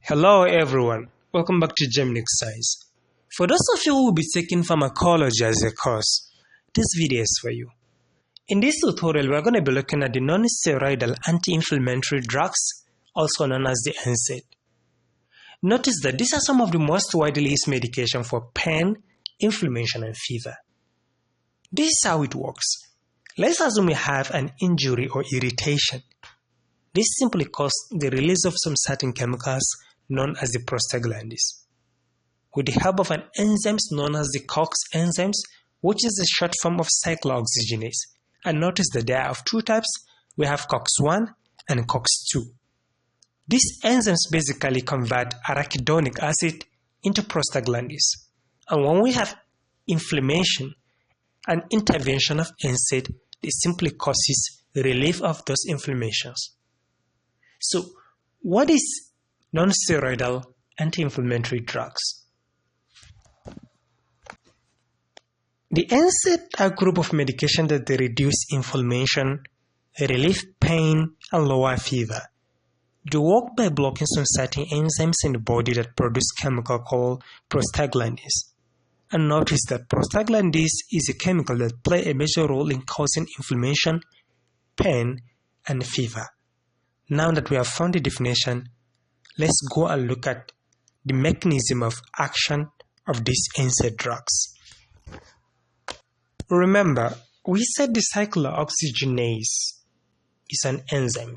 Hello everyone, welcome back to Geminic Science. For those of you who will be taking pharmacology as a course, this video is for you. In this tutorial, we are going to be looking at the non-steroidal anti-inflammatory drugs, also known as the NSAID. Notice that these are some of the most widely used medication for pain, inflammation, and fever. This is how it works. Let's assume we have an injury or irritation. This simply causes the release of some certain chemicals known as the prostaglandins. With the help of an enzyme known as the COX enzymes, which is a short form of cyclooxygenase. And notice that there are of two types. We have COX-1 and COX-2. These enzymes basically convert arachidonic acid into prostaglandins. And when we have inflammation, an intervention of NSAID simply causes relief of those inflammations. So, what is non-steroidal anti-inflammatory drugs? The NSAID are a group of medication that they reduce inflammation, relieve pain, and lower fever. They work by blocking some certain enzymes in the body that produce chemical called prostaglandins. And notice that prostaglandins is a chemical that plays a major role in causing inflammation, pain, and fever. Now that we have found the definition, let's go and look at the mechanism of action of these NSAID drugs. Remember, we said the cyclooxygenase is an enzyme.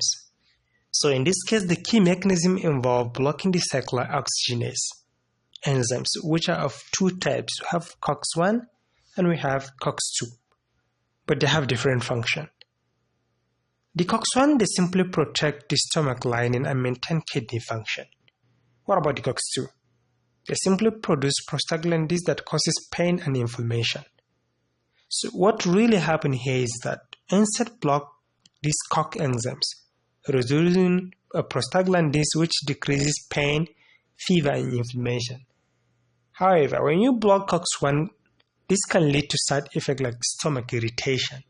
So in this case, the key mechanism involves blocking the cyclooxygenase enzymes, which are of two types. We have COX-1 and we have COX-2, but they have different function. The COX-1, they simply protect the stomach lining and maintain kidney function. What about the COX-2? They simply produce prostaglandins that causes pain and inflammation. So what really happened here is that NSAID block these COX enzymes, reducing prostaglandins which decreases pain, fever, and inflammation. However, when you block COX-1, this can lead to side effects like stomach irritation.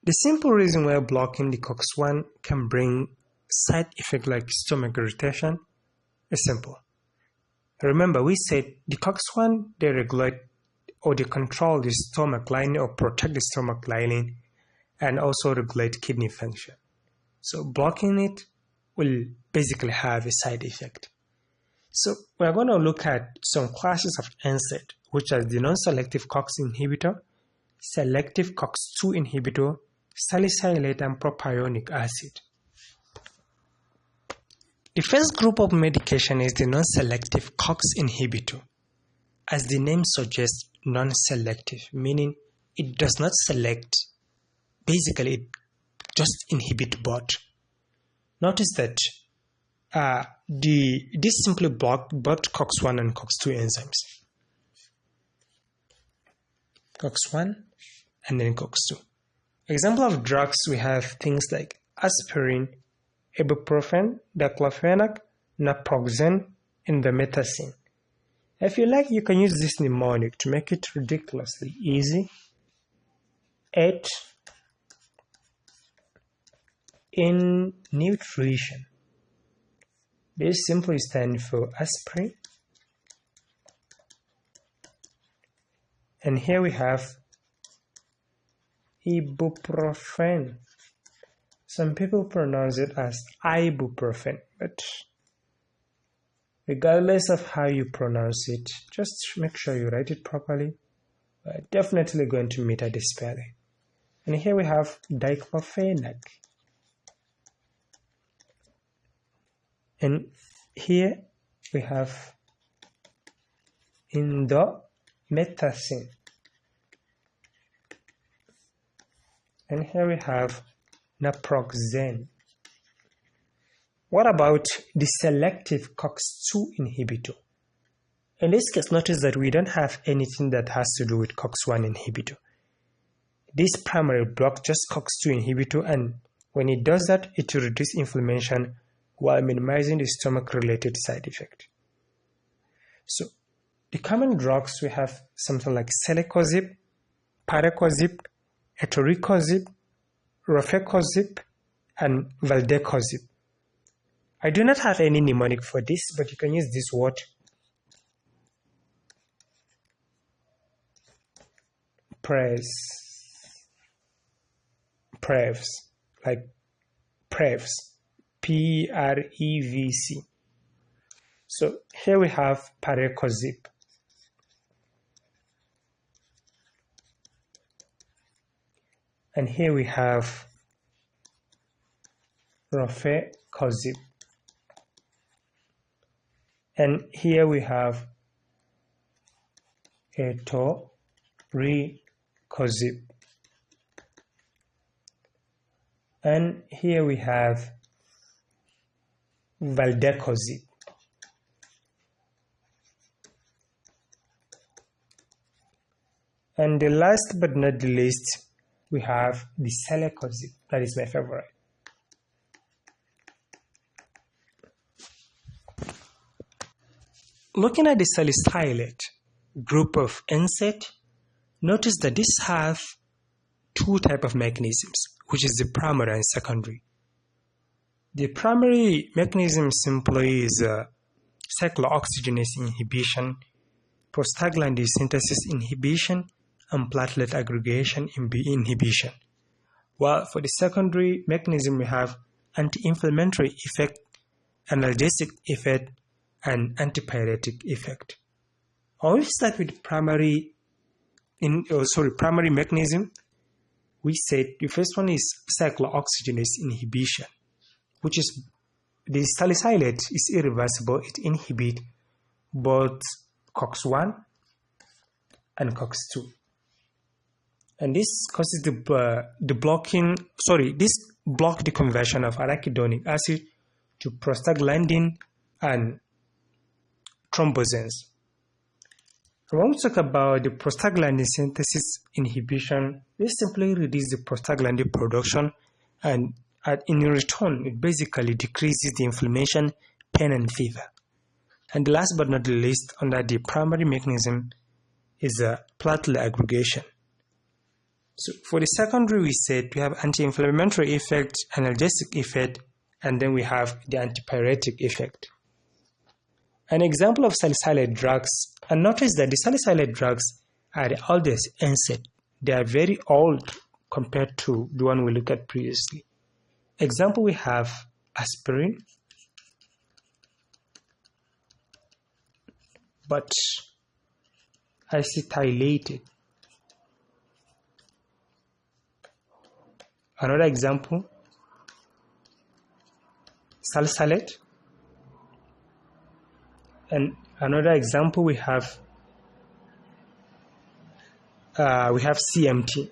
The simple reason why blocking the COX-1 can bring side effects like stomach irritation is simple. Remember, we said the COX-1, they regulate or they control the stomach lining or protect the stomach lining and also regulate kidney function. So blocking it will basically have a side effect. So we're going to look at some classes of NSAID, which are the non-selective COX inhibitor, selective COX-2 inhibitor, salicylate, and propionic acid. The first group of medication is the non-selective COX inhibitor. As the name suggests, non-selective, meaning it does not select, basically it just inhibits both. Notice that this simply blocks both COX-1 and COX-2 enzymes. COX-1 and then COX-2. Example of drugs, we have things like aspirin, Ibuprofen, diclofenac, naproxen, and bemetacin. If you like, you can use this mnemonic to make it ridiculously easy. 8 in nutrition. This simply stands for aspirin. And here we have Ibuprofen. Some people pronounce it as Ibuprofen, but regardless of how you pronounce it, just make sure you write it properly. We're definitely going to meet at the spelling. And here we have diclofenac. And here we have indomethacin. And here we have naproxen. What about the selective COX-2 inhibitor? In this case, notice that we don't have anything that has to do with COX-1 inhibitor. This primary blocks just COX-2 inhibitor, and when it does that, it will reduce inflammation while minimizing the stomach-related side effect. So, the common drugs, we have something like Celecoxib, Celecoxib, Etoricoxib, Rofecoxib, and Valdecoxib. I do not have any mnemonic for this, but you can use this word. Prevs, like Prevs, Prevc. So here we have Celecoxib. And here we have Rofecoxib. And here we have Etoricozib. And here we have Valdecoxib. And the last but not the least, we have the Celecoxib. That is my favorite. Looking at the salicylate group of NSAID, notice that this have two types of mechanisms, which is the primary and secondary. The primary mechanism simply is cyclooxygenase inhibition, prostaglandin synthesis inhibition, and platelet aggregation inhibition. While for the secondary mechanism, we have anti-inflammatory effect, analgesic effect, and antipyretic effect. I will start with primary mechanism. We said the first one is cyclooxygenase inhibition, which is the salicylate is irreversible. It inhibits both COX-1 and COX-2. And this causes this block the conversion of arachidonic acid to prostaglandin and thrombosins. When we talk about the prostaglandin synthesis inhibition, this simply reduces the prostaglandin production, and in return, it basically decreases the inflammation, pain, and fever. And the last but not the least, under the primary mechanism, is platelet aggregation. So for the secondary, we said we have anti-inflammatory effect, analgesic effect, and then we have the antipyretic effect. An example of salicylate drugs, and notice that the salicylate drugs are the oldest NSAID. They are very old compared to the one we looked at previously. Example, we have aspirin, but acetylated. Another example, salicylate. And another example, we have CMT,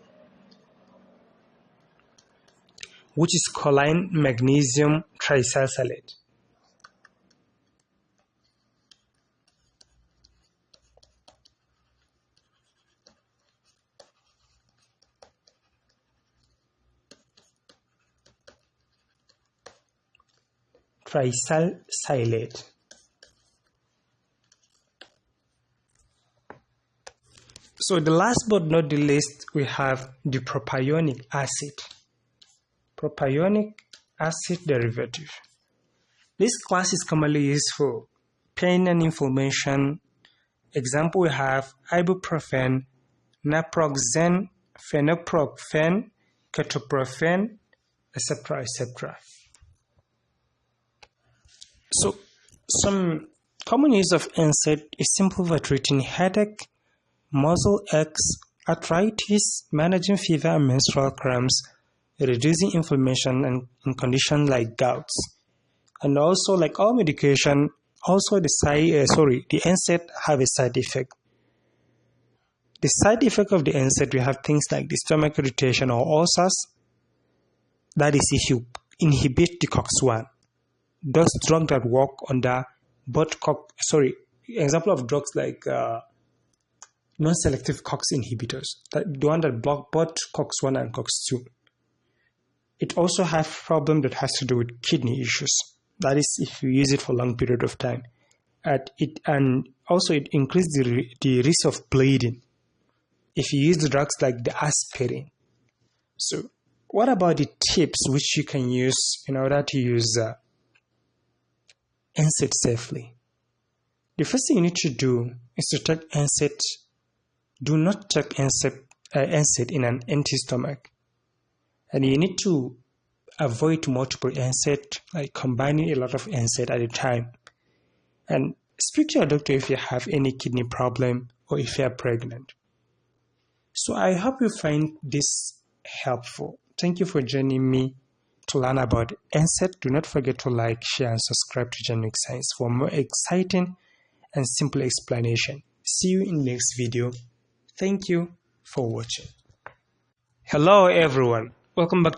which is choline magnesium trisalicylate. Trisalicylate. So the last but not the least, we have the propionic acid. Propionic acid derivative. This class is commonly used for pain and inflammation. Example, we have ibuprofen, naproxen, phenoprofen, ketoprofen, etc., etc. So some common use of NSAID is simple for treating headache, muscle aches, arthritis, managing fever and menstrual cramps, reducing inflammation in conditions like gouts. And also, like all medication, also the NSAID have a side effect. The side effect of the NSAID, we have things like the stomach irritation or ulcers. That is if you inhibit the COX-1. Those drugs that work under both example of drugs like non-selective COX inhibitors, the one that block both COX-1 and COX-2. It also has problem that has to do with kidney issues. That is, if you use it for a long period of time. And also it increases the risk of bleeding if you use the drugs like the aspirin. So what about the tips which you can use in order to use NSAID safely. The first thing you need to do is to take NSAID. Do not take NSAID in an empty stomach. And you need to avoid multiple NSAID, like combining a lot of NSAID at a time. And speak to your doctor if you have any kidney problem or if you are pregnant. So I hope you find this helpful. Thank you for joining me to learn about NSAID. Do not forget to like, share, and subscribe to Genomic Science for more exciting and simple explanation. See you in the next video. Thank you for watching. Hello everyone. Welcome back